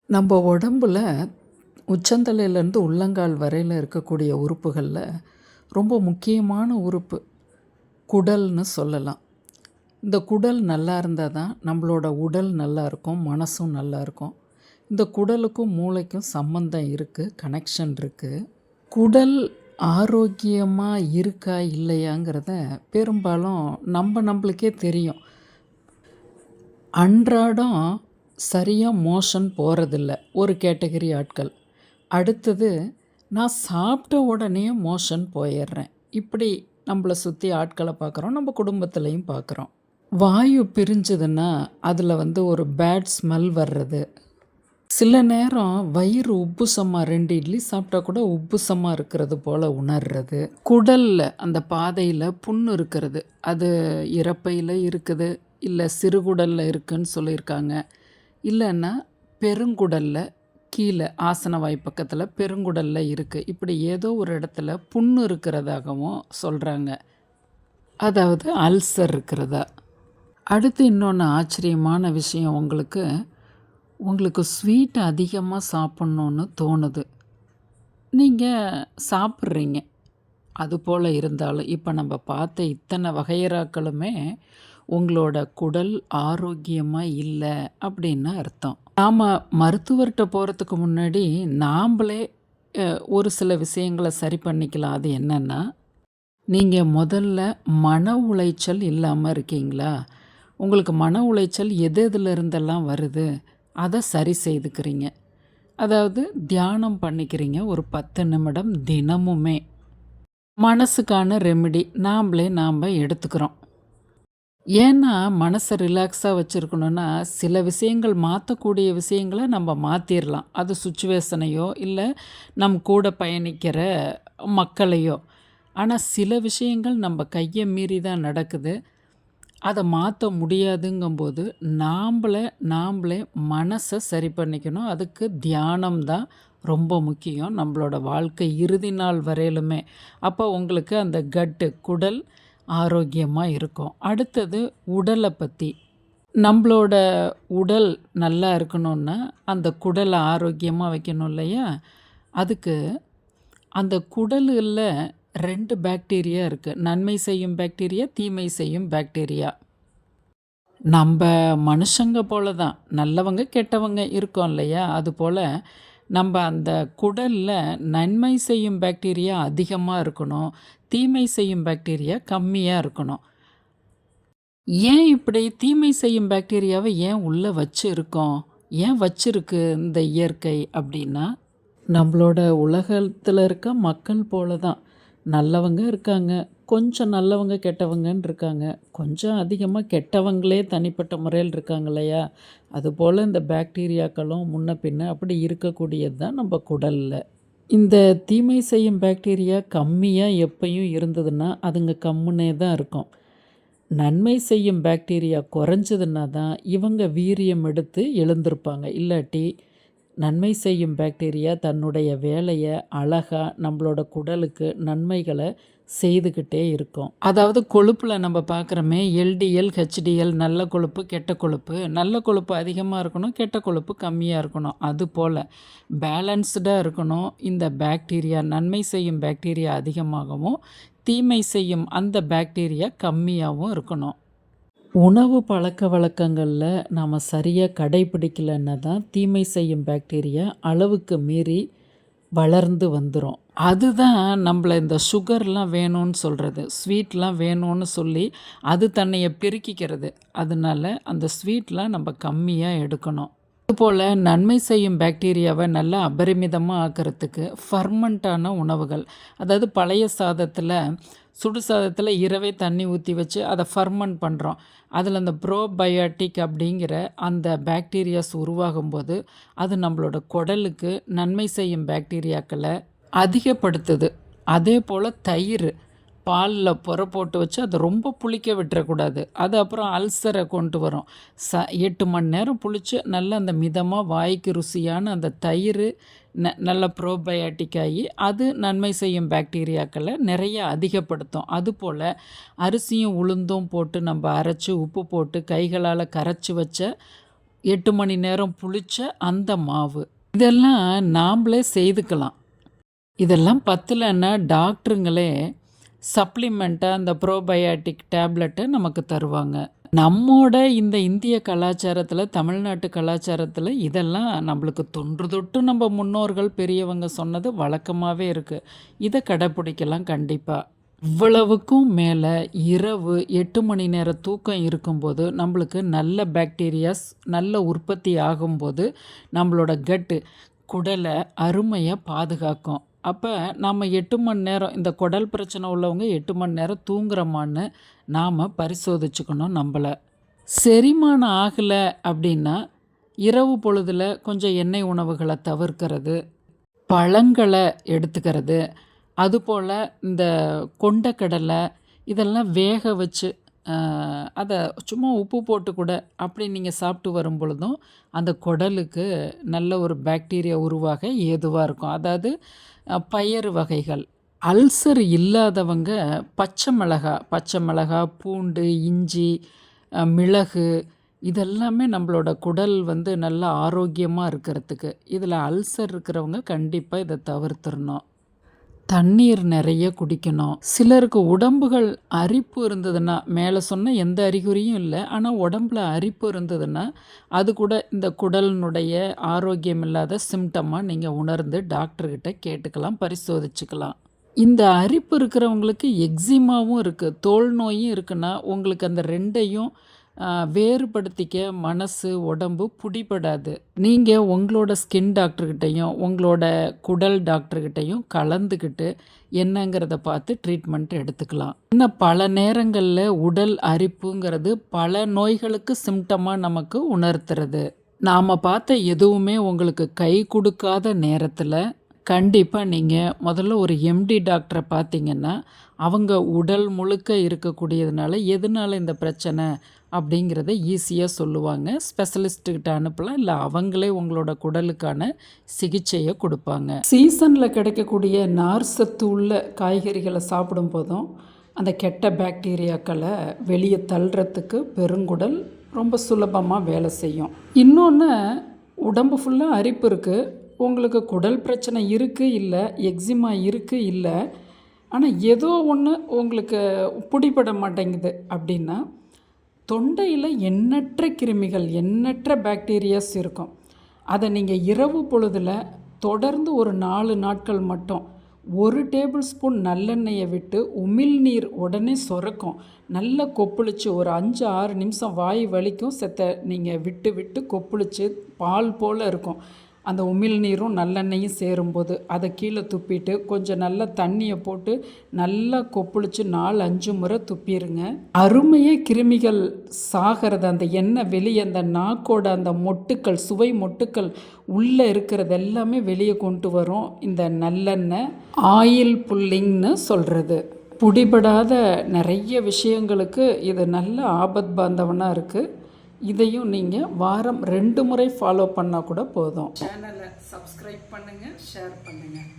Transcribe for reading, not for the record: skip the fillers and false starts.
நம்ம உடம்புல உச்சந்தலையிலேருந்து உள்ளங்கால் வரையில் இருக்கக்கூடிய உறுப்புகளில் ரொம்ப முக்கியமான உறுப்பு குடல்னு சொல்லலாம். இந்த குடல் நல்லா இருந்தால் தான் நம்மளோட உடல் நல்லா இருக்கும், மனசும் நல்லா இருக்கும். இந்த குடலுக்கும் மூளைக்கும் சம்மந்தம் இருக்குது, கனெக்ஷன் இருக்குது. குடல் ஆரோக்கியமாக இருக்கா இல்லையாங்கிறத பெரும்பாலும் நம்மளுக்கே தெரியும். அன்றாடம் சரியாக மோஷன் போகிறதில்ல ஒரு கேட்டகரி ஆட்கள். அடுத்தது நான் சாப்பிட்ட உடனே மோஷன் போயிடுறேன். இப்படி நம்மளை சுற்றி ஆட்களை பார்க்குறோம், நம்ம குடும்பத்துலேயும் பார்க்குறோம். வாயு பிரிஞ்சதுன்னா அதில் ஒரு பேட் ஸ்மெல் வர்றது. சில நேரம் வயிறு உப்புசமாக 2 இட்லி சாப்பிட்டா கூட உப்புசமாக இருக்கிறது போல் உணர்றது. குடலில் அந்த பாதையில் புண்ணு இருக்கிறது, அது இரைப்பையில் இருக்குது, இல்லை சிறுகுடலில் இருக்குதுன்னு சொல்லியிருக்காங்க. இல்லைன்னா பெருங்குடலில் கீழே ஆசனவாய் பக்கத்தில் பெருங்குடலில் இருக்குது. இப்படி ஏதோ ஒரு இடத்துல புண்ணு இருக்கிறதாகவும் சொல்கிறாங்க, அதாவது அல்சர் இருக்கிறதா. அடுத்து இன்னொன்று ஆச்சரியமான விஷயம், உங்களுக்கு ஸ்வீட் அதிகமாக சாப்பிட்ணுன்னு தோணுது. நீங்கள் சாப்பிட்றீங்க. அதுபோல் இருந்தாலும் இப்போ நம்ம பார்த்த இத்தனை வகையறாக்களுமே உங்களோட குடல் ஆரோக்கியமாக இல்லை அப்படின்னு அர்த்தம். நாம் மருத்துவர்கிட்ட போகிறதுக்கு முன்னாடி நாம்ளே ஒரு சில விஷயங்களை சரி பண்ணிக்கலாம். அது என்னென்னா, நீங்கள் முதல்ல மன உளைச்சல் இல்லாமல் இருக்கீங்களா? உங்களுக்கு மன உளைச்சல் எதில் இருந்தெல்லாம் வருது அதை சரி செய்துக்கிறீங்க. அதாவது தியானம் பண்ணிக்கிறீங்க ஒரு 10 நிமிடம் தினமுமே. மனசுக்கான ரெமெடி நாம் எடுத்துக்கிறோம். ஏன்னா மனசை ரிலாக்ஸாக வச்சுருக்கணுன்னா சில விஷயங்கள் மாற்றக்கூடிய விஷயங்களை நம்ம மாற்றிடலாம். அது சுச்சுவேஷனையோ இல்லை நம் கூட பயணிக்கிற மக்களையோ. ஆனால் சில விஷயங்கள் நம்ம கையை மீறி தான் நடக்குது. அதை மாற்ற முடியாதுங்கும்போது நாம்ளே மனசை சரி பண்ணிக்கணும். அதுக்கு தியானம் தான் ரொம்ப முக்கியம் நம்மளோட வாழ்க்கை இறுதி நாள் வரையிலுமே. அப்போ உங்களுக்கு அந்த குடல் ஆரோக்கியமாக இருக்கும். அடுத்தது உடலை பற்றி. நம்மளோட உடல் நல்லா இருக்கணுன்னா அந்த குடலை ஆரோக்கியமாக வைக்கணும் இல்லையா? அதுக்கு அந்த குடலில் 2 பாக்டீரியா இருக்குது. நன்மை செய்யும் பாக்டீரியா, தீமை செய்யும் பாக்டீரியா. நம்ம மனுஷங்க போல தான் நல்லவங்க கெட்டவங்க இருக்கோம் இல்லையா? அதுபோல் நம்ம அந்த குடலில் நன்மை செய்யும் பாக்டீரியா அதிகமாக இருக்கணும், தீமை செய்யும் பாக்டீரியா கம்மியாக இருக்கணும். ஏன் இப்படி தீமை செய்யும் பாக்டீரியாவை ஏன் உள்ளே வச்சுருக்கோம், ஏன் வச்சிருக்கு இந்த இயற்கை அப்படின்னா, நம்மளோட உலகத்தில் இருக்க மக்கள் போல தான் நல்லவங்க இருக்காங்க, கொஞ்சம் நல்லவங்க கெட்டவங்கன்னு இருக்காங்க, கொஞ்சம் அதிகமாக கெட்டவங்களே தனிப்பட்ட முறையில் இருக்காங்க இல்லையா? அதுபோல் இந்த பாக்டீரியாக்களும் முன்ன பின்ன அப்படி இருக்கக்கூடியது தான் நம்ம குடலில். இந்த தீமை செய்யும் பாக்டீரியா கம்மியாக எப்பயும் இருந்ததுன்னா அதுங்க கம்முனே தான் இருக்கும். நன்மை செய்யும் பாக்டீரியா குறைஞ்சதுன்னா தான் இவங்க வீரியம் எடுத்து எழுந்திருப்பாங்க. இல்லாட்டி நன்மை செய்யும் பாக்டீரியா தன்னுடைய வேலையை அழகாக நம்மளோட குடலுக்கு நன்மைகளை செய்துக்கிட்டே இருக்கும். அதாவது கொழுப்பில் நம்ம பார்க்குறோமே எல்டிஎல், ஹெச்டிஎல், நல்ல கொழுப்பு, கெட்ட கொழுப்பு. நல்ல கொழுப்பு அதிகமாக இருக்கணும், கெட்ட கொழுப்பு கம்மியாக இருக்கணும். அதுபோல் பேலன்ஸ்டாக இருக்கணும். இந்த பாக்டீரியா நன்மை செய்யும் பாக்டீரியா அதிகமாகவும் தீமை செய்யும் அந்த பாக்டீரியா கம்மியாகவும் இருக்கணும். உணவு பழக்க வழக்கங்களில் நாம் சரியாக கடைப்பிடிக்கலைன்னா தான் தீமை செய்யும் பாக்டீரியா அளவுக்கு மீறி வளர்ந்து வந்துடும். அதுதான் நம்மளை இந்த சுகர்லாம் வேணும்னு சொல்கிறது, ஸ்வீட்லாம் வேணும்னு சொல்லி அது தன்னையை பெருக்கிக்கிறது. அதனால அந்த ஸ்வீட்லாம் நம்ம கம்மியாக எடுக்கணும். அதுபோல் நன்மை செய்யும் பாக்டீரியாவை நல்லா அபரிமிதமாக ஆக்கிறதுக்கு ஃபர்மெண்ட்டான உணவுகள், அதாவது பழைய சாதத்தில் சுடு சாதத்தில் இரவே தண்ணி ஊற்றி வச்சு அதை ஃபர்மெண்ட் பண்ணுறோம். அதில் அந்த ப்ரோபயோட்டிக் அப்படிங்கிற அந்த பாக்டீரியாஸ் உருவாகும்போது அது நம்மளோட குடலுக்கு நன்மை செய்யும் பாக்டீரியாக்களை அதிகப்படுத்துது. அதே போல் தயிர் பாலில் போட்டு வச்சு அதை ரொம்ப புளிக்க விட்டுறக்கூடாது. அது அப்புறம் அல்சரை கொண்டு வரும். 8 மணி நேரம் புளித்து நல்ல அந்த மிதமாக வாய்க்கு ருசியான அந்த தயிர் நல்ல ப்ரோபயோட்டிக் ஆகி அது நன்மை செய்யும் பாக்டீரியாக்களை நிறைய அதிகப்படுத்தும். அதுபோல் அரிசியும் உளுந்தும் போட்டு நம்ம அரைச்சி உப்பு போட்டு கைகளால் கரைச்சி வச்ச 8 மணி நேரம் புளிச்ச அந்த மாவு. இதெல்லாம் நாமளே செய்துக்கலாம். இதெல்லாம் பத்தலன்னா டாக்டருங்களே சப்ளிமெண்ட்டாக அந்த ப்ரோபயாட்டிக் டேப்லெட்டை நமக்கு தருவாங்க. நம்மோட இந்த இந்திய கலாச்சாரத்தில், தமிழ்நாட்டு கலாச்சாரத்தில் இதெல்லாம் நம்மளுக்கு தொன்று தொட்டு நம்ம முன்னோர்கள் பெரியவங்க சொன்னது வழக்கமாகவே இருக்குது. இதை கடைப்பிடிக்கலாம் கண்டிப்பாக. இவ்வளவுக்கும் மேலே இரவு 8 மணி நேர தூக்கம் இருக்கும்போது நம்மளுக்கு நல்ல பாக்டீரியாஸ் நல்ல உற்பத்தி ஆகும்போது நம்மளோட கட்டு குடலை அருமையாக பாதுகாக்கும். அப்போ நம்ம 8 மணி நேரம் இந்த குடல் பிரச்சனை உள்ளவங்க 8 மணி நேரம் தூங்குறோமான்னு நாம் பரிசோதிச்சுக்கணும் நம்மளை. செரிமானம் ஆகலை அப்படின்னா இரவு பொழுதில் கொஞ்சம் எண்ணெய் உணவுகளை தவிர்க்கிறது, பழங்களை எடுத்துக்கிறது, அதுபோல் இந்த கொண்டக்கடலை இதெல்லாம் வேக வச்சு அதை சும்மா உப்பு போட்டு கூட அப்படி நீங்கள் சாப்பிட்டு வரும் பொழுதும் அந்த குடலுக்கு நல்ல ஒரு பாக்டீரியா உருவாக ஏதுவாக இருக்கும். அதாவது பயறு வகைகள். அல்சர் இல்லாதவங்க பச்சை மிளகா, பூண்டு, இஞ்சி, மிளகு இதெல்லாமே நம்மளோட குடல் வந்து நல்லா ஆரோக்கியமாக இருக்கிறதுக்கு. இதில் அல்சர் இருக்கிறவங்க கண்டிப்பாக இதை தவிர்த்துடணும். தண்ணீர் நிறைய குடிக்கணும். சிலருக்கு உடம்புகள் அரிப்பு இருந்ததுன்னா, மேலே சொன்ன எந்த அறிகுறியும் இல்லை, ஆனால் உடம்புல அரிப்பு இருந்ததுன்னா அது கூட இந்த குடலினுடைய ஆரோக்கியம் இல்லாத சிம்டமாக நீங்கள் உணர்ந்து டாக்டர்கிட்ட கேட்டுக்கலாம், பரிசோதிச்சுக்கலாம். இந்த அரிப்பு இருக்கிறவங்களுக்கு எக்ஸிமாவும் இருக்குது, தோல் நோயும் இருக்குன்னா உங்களுக்கு அந்த ரெண்டையும் வேறுபடுத்திக்க மனசு உடம்பு பிடிபடாது. நீங்கள் உங்களோட ஸ்கின் டாக்டர்கிட்டையும் உங்களோட குடல் டாக்டர்கிட்டையும் கலந்துக்கிட்டு என்னங்கிறத பார்த்து ட்ரீட்மெண்ட் எடுத்துக்கலாம். இன்னும் பல நேரங்களில் உடல் அரிப்புங்கிறது பல நோய்களுக்கு சிம்டமாக நமக்கு உணர்த்துறது. நாம் பார்த்த எதுவுமே உங்களுக்கு கை கொடுக்காத நேரத்தில் கண்டிப்பாக நீங்கள் முதல்ல ஒரு எம்டி டாக்டரை பார்த்தீங்கன்னா அவங்க உடல் முழுக்க இருக்கக்கூடியதுனால எதனால இந்த பிரச்சனை அப்படிங்கிறத ஈஸியாக சொல்லுவாங்க. ஸ்பெஷலிஸ்ட்டுக்கிட்ட அனுப்பலாம், இல்லை அவங்களே உங்களோட குடலுக்கான சிகிச்சையை கொடுப்பாங்க. சீசனில் கிடைக்கக்கூடிய நார் சத்து உள்ள காய்கறிகளை சாப்பிடும் போதும் அந்த கெட்ட பாக்டீரியாக்களை வெளியே தள்ளுறதுக்கு பெருங்குடல் ரொம்ப சுலபமாக வேலை செய்யும். இன்னொன்று, உடம்பு ஃபுல்லாக அரிப்பு இருக்குது, உங்களுக்கு குடல் பிரச்சனை இருக்குது இல்லை, எக்ஸிமா இருக்குது இல்லை, ஆனால் ஏதோ ஒன்று உங்களுக்கு பிடிபட மாட்டேங்குது அப்படின்னா தொண்டையில் எண்ணற்ற கிருமிகள் எண்ணற்ற பாக்டீரியாஸ் இருக்கும். அதை நீங்கள் இரவு பொழுதில் தொடர்ந்து ஒரு 4 நாட்கள் மட்டும் 1 டேபிள் ஸ்பூன் நல்லெண்ணெயை விட்டு உமிழ்நீர் உடனே சுரக்கும், நல்லா கொப்புளிச்சு ஒரு 5-6 நிமிஷம் வாய் வலிக்கும் நீங்கள் விட்டு விட்டு கொப்புளிச்சு பால் போல் இருக்கும். அந்த உமிழ்நீரும் நல்லெண்ணெயும் சேரும்போது அதை கீழே துப்பிட்டு கொஞ்சம் நல்லா தண்ணியை போட்டு நல்லா கொப்புளிச்சு 4-5 முறை துப்பிடுங்க. அருமையாக கிருமிகள் சாகிறது அந்த எண்ணெய் வெளியே அந்த நாக்கோட அந்த மொட்டுக்கள், சுவை மொட்டுக்கள் உள்ளே இருக்கிறது எல்லாமே வெளியே கொண்டு வரும் இந்த நல்லெண்ணெய். ஆயில் புல்லிங்னு சொல்கிறது. பிடிபடாத நிறைய விஷயங்களுக்கு இது நல்ல ஆபத் பாந்தவனாக இருக்குது. இதையும் நீங்கள் வாரம் 2 முறை ஃபாலோ பண்ணால் கூட போதும். சேனலை சப்ஸ்கிரைப் பண்ணுங்கள், ஷேர் பண்ணுங்கள்.